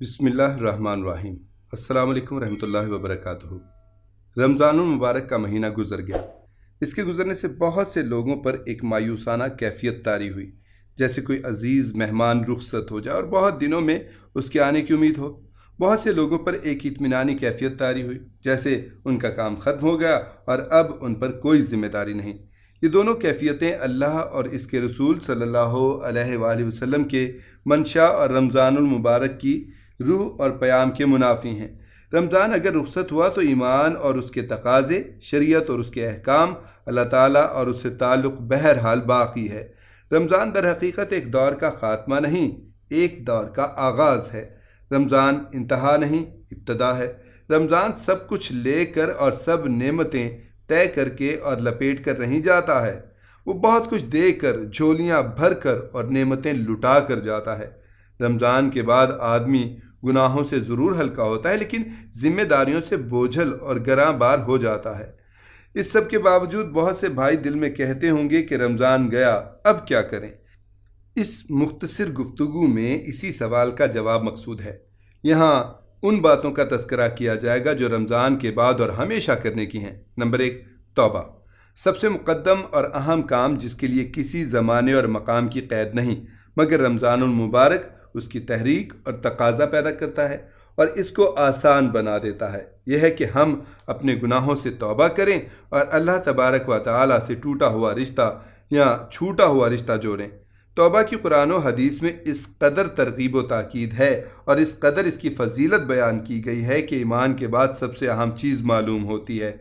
بسم اللہ الرحمن الرحیم۔ السلام علیکم ورحمۃ اللہ وبرکاتہ۔ رمضان المبارک کا مہینہ گزر گیا۔ اس کے گزرنے سے بہت سے لوگوں پر ایک مایوسانہ کیفیت طاری ہوئی، جیسے کوئی عزیز مہمان رخصت ہو جائے اور بہت دنوں میں اس کے آنے کی امید ہو۔ بہت سے لوگوں پر ایک اطمینانی کیفیت طاری ہوئی، جیسے ان کا کام ختم ہو گیا اور اب ان پر کوئی ذمہ داری نہیں۔ یہ دونوں کیفیتیں اللہ اور اس کے رسول صلی اللہ علیہ وآلہ وسلم کے منشا اور رمضان المبارک کی روح اور پیام کے منافی ہیں۔ رمضان اگر رخصت ہوا تو ایمان اور اس کے تقاضے، شریعت اور اس کے احکام، اللہ تعالیٰ اور اس سے تعلق بہرحال باقی ہے۔ رمضان در حقیقت ایک دور کا خاتمہ نہیں، ایک دور کا آغاز ہے۔ رمضان انتہا نہیں، ابتدا ہے۔ رمضان سب کچھ لے کر اور سب نعمتیں طے کر کے اور لپیٹ کر نہیں جاتا ہے، وہ بہت کچھ دے کر، جھولیاں بھر کر اور نعمتیں لٹا کر جاتا ہے۔ رمضان کے بعد آدمی گناہوں سے ضرور ہلکا ہوتا ہے، لیکن ذمہ داریوں سے بوجھل اور گراں بار ہو جاتا ہے۔ اس سب کے باوجود بہت سے بھائی دل میں کہتے ہوں گے کہ رمضان گیا، اب کیا کریں؟ اس مختصر گفتگو میں اسی سوال کا جواب مقصود ہے۔ یہاں ان باتوں کا تذکرہ کیا جائے گا جو رمضان کے بعد اور ہمیشہ کرنے کی ہیں۔ نمبر 1، توبہ۔ سب سے مقدم اور اہم کام جس کے لیے کسی زمانے اور مقام کی قید نہیں، مگر رمضان المبارک اس کی تحریک اور تقاضا پیدا کرتا ہے اور اس کو آسان بنا دیتا ہے۔ یہ ہے کہ ہم اپنے گناہوں سے توبہ کریں اور اللہ تبارک و تعالیٰ سے ٹوٹا ہوا رشتہ یا چھوٹا ہوا رشتہ جوڑیں۔ توبہ کی قرآن و حدیث میں اس قدر ترغیب و تاکید ہے اور اس قدر اس کی فضیلت بیان کی گئی ہے کہ ایمان کے بعد سب سے اہم چیز معلوم ہوتی ہے۔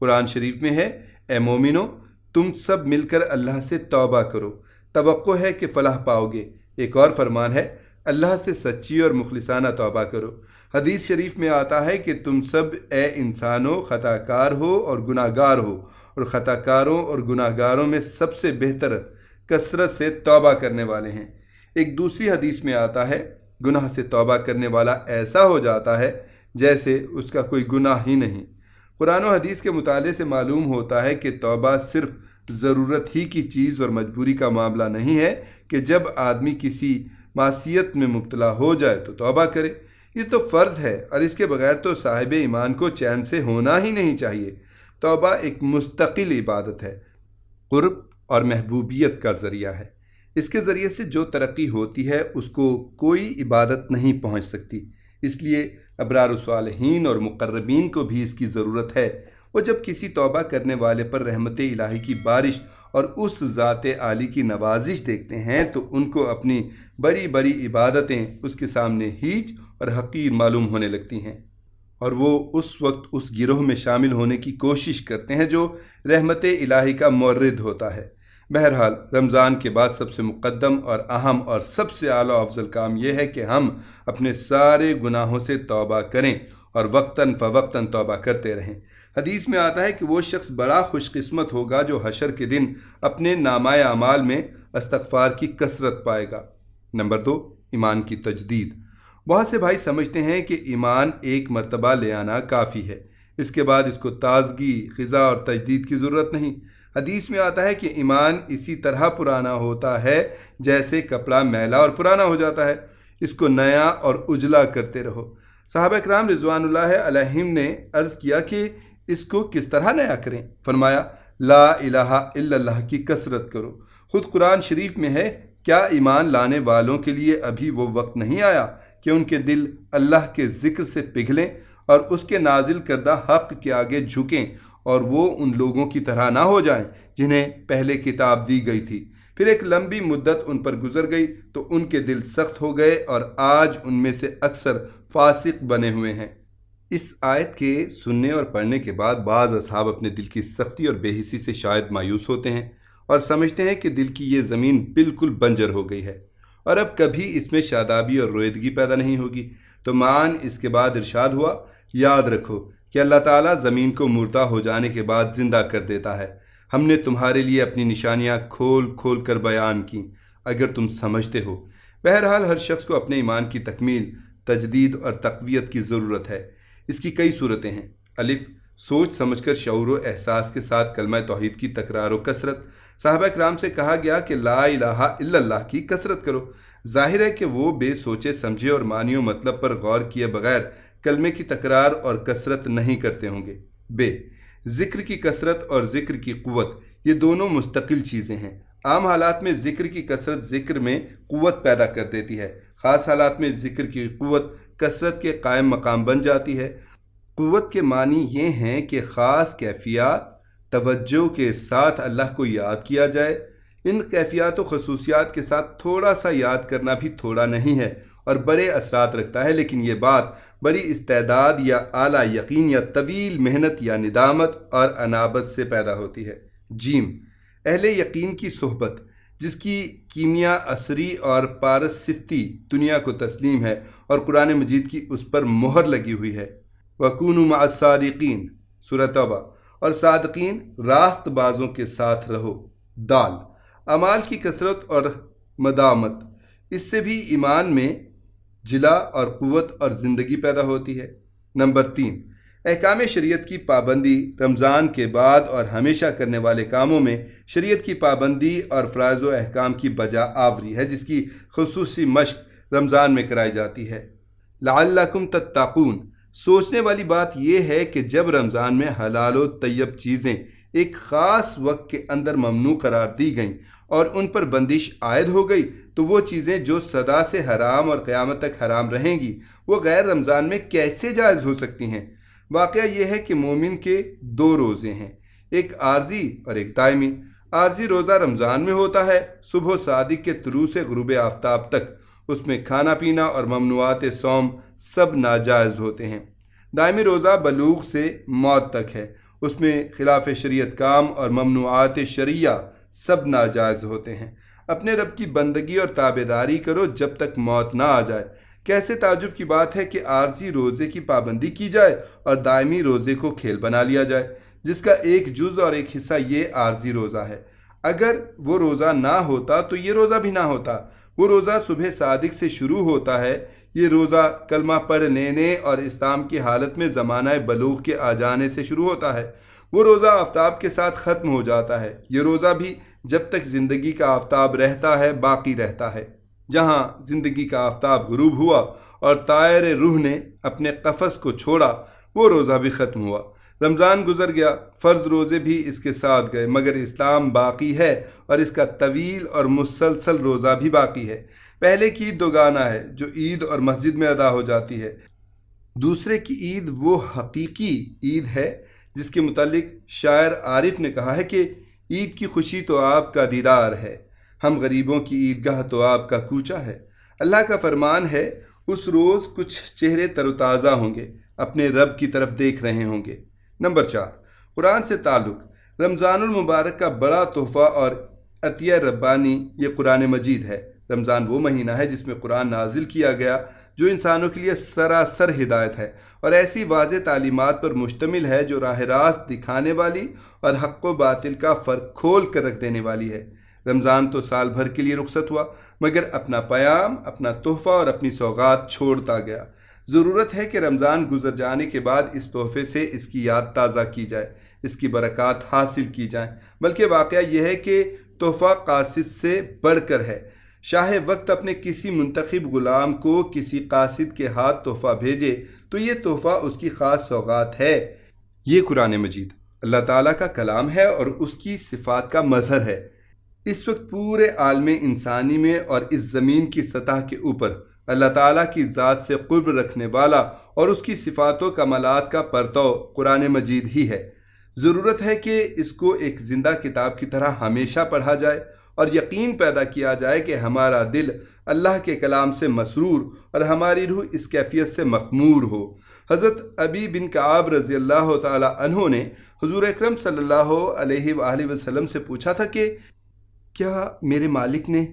قرآن شریف میں ہے، اے مومنو، تم سب مل کر اللہ سے توبہ کرو، توقع ہے کہ فلاح پاؤ گے۔ ایک اور فرمان ہے، اللہ سے سچی اور مخلصانہ توبہ کرو۔ حدیث شریف میں آتا ہے کہ تم سب اے انسانوں خطا کار ہو اور گناہ گار ہو، اور خطا کاروں اور گناہ گاروں میں سب سے بہتر کثرت سے توبہ کرنے والے ہیں۔ ایک دوسری حدیث میں آتا ہے، گناہ سے توبہ کرنے والا ایسا ہو جاتا ہے جیسے اس کا کوئی گناہ ہی نہیں۔ قرآن و حدیث کے مطالعے سے معلوم ہوتا ہے کہ توبہ صرف ضرورت ہی کی چیز اور مجبوری کا معاملہ نہیں ہے کہ جب آدمی کسی معصیت میں مبتلا ہو جائے تو توبہ کرے۔ یہ تو فرض ہے اور اس کے بغیر تو صاحب ایمان کو چین سے ہونا ہی نہیں چاہیے۔ توبہ ایک مستقل عبادت ہے، قرب اور محبوبیت کا ذریعہ ہے۔ اس کے ذریعے سے جو ترقی ہوتی ہے اس کو کوئی عبادت نہیں پہنچ سکتی۔ اس لیے ابرار و صالحین اور مقربین کو بھی اس کی ضرورت ہے۔ وہ جب کسی توبہ کرنے والے پر رحمت الہی کی بارش اور اس ذات عالی کی نوازش دیکھتے ہیں تو ان کو اپنی بڑی بڑی عبادتیں اس کے سامنے ہیچ اور حقیر معلوم ہونے لگتی ہیں، اور وہ اس وقت اس گروہ میں شامل ہونے کی کوشش کرتے ہیں جو رحمت الہی کا مورد ہوتا ہے۔ بہرحال رمضان کے بعد سب سے مقدم اور اہم اور سب سے اعلیٰ افضل کام یہ ہے کہ ہم اپنے سارے گناہوں سے توبہ کریں اور وقتاً فوقتاً توبہ کرتے رہیں۔ حدیث میں آتا ہے کہ وہ شخص بڑا خوش قسمت ہوگا جو حشر کے دن اپنے نامہ اعمال میں استغفار کی کثرت پائے گا۔ نمبر 2، ایمان کی تجدید۔ بہت سے بھائی سمجھتے ہیں کہ ایمان ایک مرتبہ لے آنا کافی ہے، اس کے بعد اس کو تازگی، غذا اور تجدید کی ضرورت نہیں۔ حدیث میں آتا ہے کہ ایمان اسی طرح پرانا ہوتا ہے جیسے کپڑا میلا اور پرانا ہو جاتا ہے، اس کو نیا اور اجلا کرتے رہو۔ صحابہ کرام رضوان اللہ علیہم نے عرض کیا کہ اس کو کس طرح نیا کریں؟ فرمایا، لا الہ الا اللہ کی کثرت کرو۔ خود قرآن شریف میں ہے، کیا ایمان لانے والوں کے لیے ابھی وہ وقت نہیں آیا کہ ان کے دل اللہ کے ذکر سے پگھلیں اور اس کے نازل کردہ حق کے آگے جھکیں اور وہ ان لوگوں کی طرح نہ ہو جائیں جنہیں پہلے کتاب دی گئی تھی، پھر ایک لمبی مدت ان پر گزر گئی تو ان کے دل سخت ہو گئے اور آج ان میں سے اکثر فاسق بنے ہوئے ہیں۔ اس آیت کے سننے اور پڑھنے کے بعد بعض اصحاب اپنے دل کی سختی اور بے حسی سے شاید مایوس ہوتے ہیں اور سمجھتے ہیں کہ دل کی یہ زمین بالکل بنجر ہو گئی ہے اور اب کبھی اس میں شادابی اور رویدگی پیدا نہیں ہوگی۔ تو معاً اس کے بعد ارشاد ہوا، یاد رکھو کہ اللہ تعالیٰ زمین کو مردہ ہو جانے کے بعد زندہ کر دیتا ہے۔ ہم نے تمہارے لیے اپنی نشانیاں کھول کھول کر بیان کیں، اگر تم سمجھتے ہو۔ بہرحال ہر شخص کو اپنے ایمان کی تکمیل، تجدید اور تقویت کی ضرورت ہے۔ اس کی کئی صورتیں ہیں۔ الف، سوچ سمجھ کر شعور و احساس کے ساتھ کلمہ توحید کی تکرار و کثرت۔ صحابہ کرام سے کہا گیا کہ لا الہ الا اللہ کی کثرت کرو۔ ظاہر ہے کہ وہ بے سوچے سمجھے اور معنی و مطلب پر غور کیے بغیر کلمے کی تکرار اور کثرت نہیں کرتے ہوں گے۔ ب ذکر کی کثرت اور ذکر کی قوت یہ دونوں مستقل چیزیں ہیں۔ عام حالات میں ذکر کی کثرت ذکر میں قوت پیدا کر دیتی ہے، خاص حالات میں ذکر کی قوت کثرت کے قائم مقام بن جاتی ہے۔ قوت کے معنی یہ ہیں کہ خاص کیفیات توجہ کے ساتھ اللہ کو یاد کیا جائے۔ ان کیفیات و خصوصیات کے ساتھ تھوڑا سا یاد کرنا بھی تھوڑا نہیں ہے اور بڑے اثرات رکھتا ہے، لیکن یہ بات بڑی استعداد یا اعلیٰ یقین یا طویل محنت یا ندامت اور انابت سے پیدا ہوتی ہے۔ جیم اہل یقین کی صحبت، جس کی کیمیا عصری اور پارس صفتی دنیا کو تسلیم ہے اور قرآن مجید کی اس پر مہر لگی ہوئی ہے۔ وَكُونُوا مَعَ الصَّادِقِينَ سورہ توبہ، اور صادقین راست بازوں کے ساتھ رہو۔ دال اعمال کی کثرت اور مدامت، اس سے بھی ایمان میں جلا اور قوت اور زندگی پیدا ہوتی ہے۔ نمبر 3، احکام شریعت کی پابندی رمضان کے بعد اور ہمیشہ کرنے والے کاموں میں شریعت کی پابندی اور فرائض و احکام کی بجا آوری ہے، جس کی خصوصی مشق رمضان میں کرائی جاتی ہے۔ لعلکم تتقون، سوچنے والی بات یہ ہے کہ جب رمضان میں حلال و طیب چیزیں ایک خاص وقت کے اندر ممنوع قرار دی گئیں اور ان پر بندش عائد ہو گئی تو وہ چیزیں جو سدا سے حرام اور قیامت تک حرام رہیں گی وہ غیر رمضان میں کیسے جائز ہو سکتی ہیں؟ واقعہ یہ ہے کہ مومن کے 2 روزے ہیں، ایک عارضی اور ایک دائمی۔ عارضی روزہ رمضان میں ہوتا ہے، صبح صادق کے طلوع سے غروب آفتاب تک، اس میں کھانا پینا اور ممنوعات صوم سب ناجائز ہوتے ہیں۔ دائمی روزہ بلوغ سے موت تک ہے، اس میں خلاف شریعت کام اور ممنوعات شرعیہ سب ناجائز ہوتے ہیں۔ اپنے رب کی بندگی اور تابعداری کرو جب تک موت نہ آ جائے۔ کیسے تعجب کی بات ہے کہ عارضی روزے کی پابندی کی جائے اور دائمی روزے کو کھیل بنا لیا جائے، جس کا ایک جز اور ایک حصہ یہ عارضی روزہ ہے۔ اگر وہ روزہ نہ ہوتا تو یہ روزہ بھی نہ ہوتا۔ وہ روزہ صبح صادق سے شروع ہوتا ہے، یہ روزہ کلمہ پڑھ لینے اور اسلام کی حالت میں زمانہ بلوغ کے آ جانے سے شروع ہوتا ہے۔ وہ روزہ آفتاب کے ساتھ ختم ہو جاتا ہے۔ یہ روزہ بھی جب تک زندگی کا آفتاب رہتا ہے باقی رہتا ہے۔ جہاں زندگی کا آفتاب غروب ہوا اور طائر روح نے اپنے قفس کو چھوڑا، وہ روزہ بھی ختم ہوا۔ رمضان گزر گیا، فرض روزے بھی اس کے ساتھ گئے، مگر اسلام باقی ہے اور اس کا طویل اور مسلسل روزہ بھی باقی ہے۔ پہلے کی عید دوگانہ ہے جو عید اور مسجد میں ادا ہو جاتی ہے، دوسرے کی عید وہ حقیقی عید ہے جس کے متعلق شاعر عارف نے کہا ہے کہ عید کی خوشی تو آپ کا دیدار ہے، ہم غریبوں کی عیدگاہ تو آپ کا کوچہ ہے۔ اللہ کا فرمان ہے اس روز کچھ چہرے تر و تازہ ہوں گے، اپنے رب کی طرف دیکھ رہے ہوں گے۔ نمبر 4، قرآن سے تعلق۔ رمضان المبارک کا بڑا تحفہ اور عطیہ ربانی یہ قرآن مجید ہے۔ رمضان وہ مہینہ ہے جس میں قرآن نازل کیا گیا جو انسانوں کے لیے سراسر ہدایت ہے اور ایسی واضح تعلیمات پر مشتمل ہے جو راہ راست دکھانے والی اور حق و باطل کا فرق کھول کر رکھ دینے والی ہے۔ رمضان تو سال بھر کے لیے رخصت ہوا، مگر اپنا پیام، اپنا تحفہ اور اپنی سوغات چھوڑتا گیا۔ ضرورت ہے کہ رمضان گزر جانے کے بعد اس تحفے سے اس کی یاد تازہ کی جائے، اس کی برکات حاصل کی جائیں۔ بلکہ واقعہ یہ ہے کہ تحفہ قاصد سے بڑھ کر ہے۔ شاہ وقت اپنے کسی منتخب غلام کو کسی قاصد کے ہاتھ تحفہ بھیجے تو یہ تحفہ اس کی خاص سوغات ہے۔ یہ قرآن مجید اللہ تعالیٰ کا کلام ہے اور اس کی صفات کا مظہر ہے۔ اس وقت پورے عالم انسانی میں اور اس زمین کی سطح کے اوپر اللہ تعالیٰ کی ذات سے قرب رکھنے والا اور اس کی صفات و کمالات کا پرتو قرآن مجید ہی ہے۔ ضرورت ہے کہ اس کو ایک زندہ کتاب کی طرح ہمیشہ پڑھا جائے اور یقین پیدا کیا جائے کہ ہمارا دل اللہ کے کلام سے مسرور اور ہماری روح اس کیفیت سے مخمور ہو۔ حضرت ابی بن کعب رضی اللہ تعالی عنہ نے حضور اکرم صلی اللہ علیہ وآلہ وسلم سے پوچھا تھا کہ کیا میرے مالک نے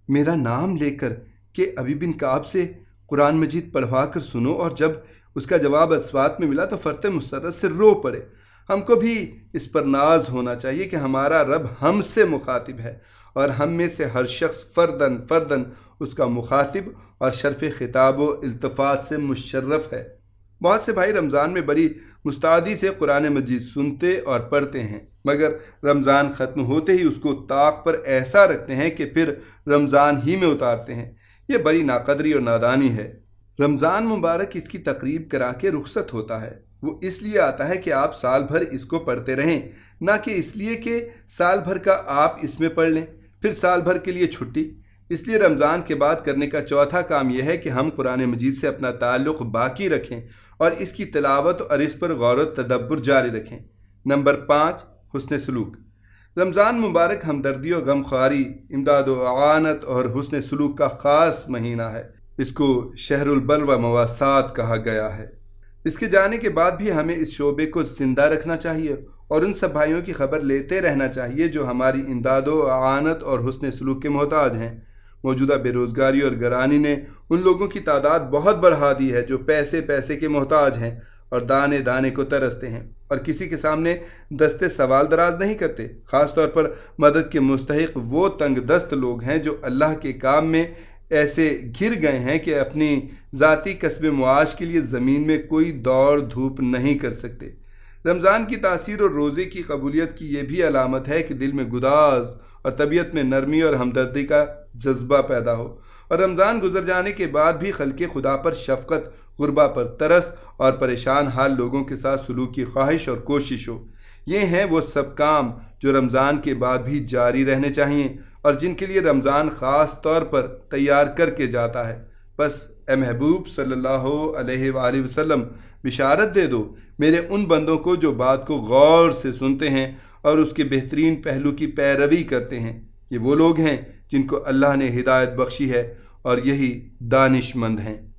میرا نام لے کر کہ ابی بن کعب سے قرآن مجید پڑھوا کر سنو، اور جب اس کا جواب اسوات میں ملا تو فرط مسرت سے رو پڑے۔ ہم کو بھی اس پر ناز ہونا چاہیے کہ ہمارا رب ہم سے مخاطب ہے اور ہم میں سے ہر شخص فردن فردن اس کا مخاطب اور شرف خطاب و التفات سے مشرف ہے۔ بہت سے بھائی رمضان میں بڑی مستعدی سے قرآن مجید سنتے اور پڑھتے ہیں، مگر رمضان ختم ہوتے ہی اس کو طاق پر ایسا رکھتے ہیں کہ پھر رمضان ہی میں اتارتے ہیں۔ یہ بڑی ناقدری اور نادانی ہے۔ رمضان مبارک اس کی تقریب کرا کے رخصت ہوتا ہے۔ وہ اس لیے آتا ہے کہ آپ سال بھر اس کو پڑھتے رہیں، نہ کہ اس لیے کہ سال بھر کا آپ اس میں پڑھ لیں پھر سال بھر کے لیے چھٹی۔ اس لیے رمضان کے بعد کرنے کا چوتھا کام یہ ہے کہ ہم قرآن مجید سے اپنا تعلق باقی رکھیں اور اس کی تلاوت اور اس پر غور و تدبر جاری رکھیں۔ نمبر 5، حسن سلوک۔ رمضان مبارک ہمدردی و غمخواری، امداد و اعانت اور حسن سلوک کا خاص مہینہ ہے۔ اس کو شہر البر و مواسات کہا گیا ہے۔ اس کے جانے کے بعد بھی ہمیں اس شعبے کو زندہ رکھنا چاہیے اور ان سب بھائیوں کی خبر لیتے رہنا چاہیے جو ہماری امداد و اعانت اور حسن سلوک کے محتاج ہیں۔ موجودہ بے روزگاری اور گرانی نے ان لوگوں کی تعداد بہت بڑھا دی ہے جو پیسے کے محتاج ہیں اور دانے دانے کو ترستے ہیں اور کسی کے سامنے دستے سوال دراز نہیں کرتے۔ خاص طور پر مدد کے مستحق وہ تنگ دست لوگ ہیں جو اللہ کے کام میں ایسے گر گئے ہیں کہ اپنی ذاتی کسب معاش کے لیے زمین میں کوئی دوڑ دھوپ نہیں کر سکتے۔ رمضان کی تاثیر اور روزے کی قبولیت کی یہ بھی علامت ہے کہ دل میں گداز اور طبیعت میں نرمی اور ہمدردی کا جذبہ پیدا ہو اور رمضان گزر جانے کے بعد بھی خلق خدا پر شفقت، غربا پر ترس اور پریشان حال لوگوں کے ساتھ سلوک کی خواہش اور کوشش ہو۔ یہ ہیں وہ سب کام جو رمضان کے بعد بھی جاری رہنے چاہیے اور جن کے لیے رمضان خاص طور پر تیار کر کے جاتا ہے۔ بس اے محبوب صلی اللہ علیہ وآلہ وسلم بشارت دے دو میرے ان بندوں کو جو بات کو غور سے سنتے ہیں اور اس کے بہترین پہلو کی پیروی کرتے ہیں۔ یہ وہ لوگ ہیں جن کو اللہ نے ہدایت بخشی ہے اور یہی دانش مند ہیں۔